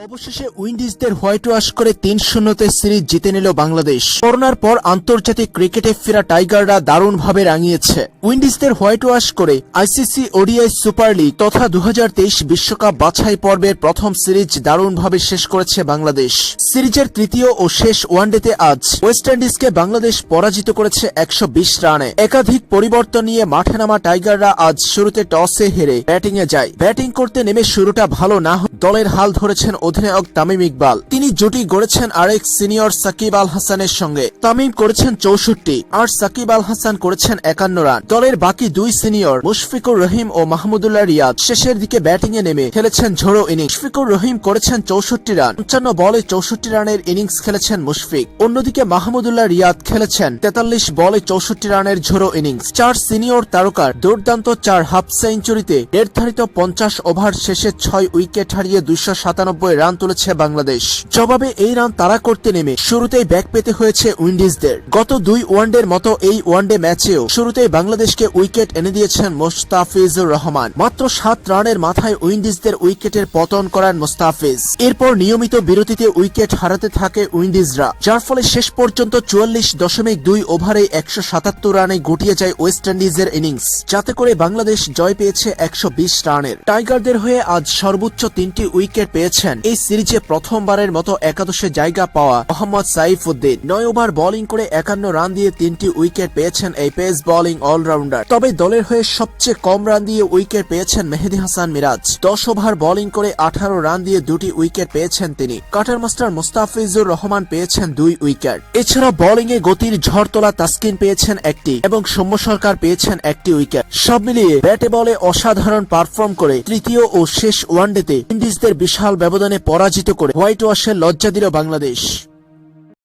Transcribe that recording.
অবশেষে উইন্ডিজদের white wash করে ৩-০ series জিতে নিল বাংলাদেশ। করোনার পর আন্তর্জাতিক ক্রিকেটে ফেরা টাইগাররা দারুণভাবে রাঙিয়েছে। উইন্ডিজদের হোয়াইট ওয়াশ করে আইসিসি ওডিআই সুপার লিগ তথা ২০২৩ বিশ্বকাপ বাছাই পর্বের প্রথম সিরিজ দারুণভাবে শেষ করেছে বাংলাদেশ। সিরিজের তৃতীয় ও শেষ ওয়ানডেতে আজ ওয়েস্ট ইন্ডিজকে বাংলাদেশ পরাজিত করেছে ১২০ রানে। একাধিক পরিবর্তন নিয়ে মাঠে নামা টাইগাররা আজ শুরুতে টসে হেরে ব্যাটিংয়ে যায়। ব্যাটিং করতে নেমে শুরুটা ভালো না হয়ে দলের হাল ধরেছেন অধিনায়ক তামিম ইকবাল। তিনি জুটি গড়েছেন আরেক সিনিয়র সাকিব আল হাসানের সঙ্গে। তামিম করেছেন ৬৪ আর সাকিব আল হাসান করেছেন ৫১ রান। দলের বাকি দুই সিনিয়র মুশফিকুর রহিম ও মাহমুদুল্লাহ রিয়াদ শেষের দিকে ব্যাটিংয়ে নেমে খেলেছেন ঝোড়ো ইনিংস। মুশফিকুর রহিম করেছেন ৬৪ রান। ৫৫ বলে ৬৪ রানের ইনিংস খেলেছেন মুশফিক। অন্যদিকে মাহমুদুল্লাহ রিয়াদ খেলেছেন ৪৩ বলে ৬৪ রানের ঝোড়ো ইনিংস। চার সিনিয়র তারকার দুর্দান্ত ৪ হাফ সেঞ্চুরিতে নির্ধারিত ৫০ ওভার শেষে ৬ উইকেট হারিয়ে ২৯৭ রান তুলেছে বাংলাদেশ। জবাবে এই রান তাড়া করতে নেমে শুরুতেই ব্যাক পেতে হয়েছে উইন্ডিজদের। গত দুই ওয়ানডের মতো এই ওয়ানডে ম্যাচেও শুরুতেই বাংলাদেশকে উইকেট এনে দিয়েছেন মোস্তাফিজুর রহমান। মাত্র ৭ রানের মাথায় উইন্ডিজদের উইকেটের পতন করান মোস্তাফিজ। এরপর নিয়মিত বিরতিতে উইকেট হারাতে থাকে উইন্ডিজরা, যার ফলে শেষ পর্যন্ত ৪৪.২ ওভারে ১৭৭ রানে গুটিয়ে যায় ওয়েস্ট ইন্ডিজের ইনিংস, যাতে করে বাংলাদেশ জয় পেয়েছে ১২০ রানের। টাইগারদের হয়ে আজ সর্বোচ্চ ৩টি উইকেট পেয়েছেন এই সিরিজে প্রথমবারের মতো একাদশে জায়গা পাওয়া মোহাম্মদ সাইফুদ্দিন। ৯ ওভার বোলিং করে ৫১ রান দিয়ে ৩টি উইকেট পেয়েছেন এই পেস বোলিং অলরাউন্ডার। তবে দলের হয়ে সবচেয়ে কম রান দিয়ে উইকেট পেয়েছেন মেহেদী হাসান মিরাজ। ১০ ওভার বোলিং করে ১৮ রান দিয়ে ২টি উইকেট পেয়েছেন তিনি। কাটার মাস্টার মোস্তাফিজুর রহমান পেয়েছেন ২ উইকেট। এছাড়া বোলিংয়ে গতির ঝড় তোলা তাসকিন পেয়েছেন ১টি এবং সৌম্য সরকার পেয়েছেন ১টি উইকেট। সব মিলিয়ে ব্যাটে বলে অসাধারণ পারফর্ম করে তৃতীয় ও শেষ ওয়ানডেতে উইন্ডিজদের বিশাল ব্যবধানে পরাজিত করে হোয়াইট ওয়াশের লজ্জা দিল বাংলাদেশ।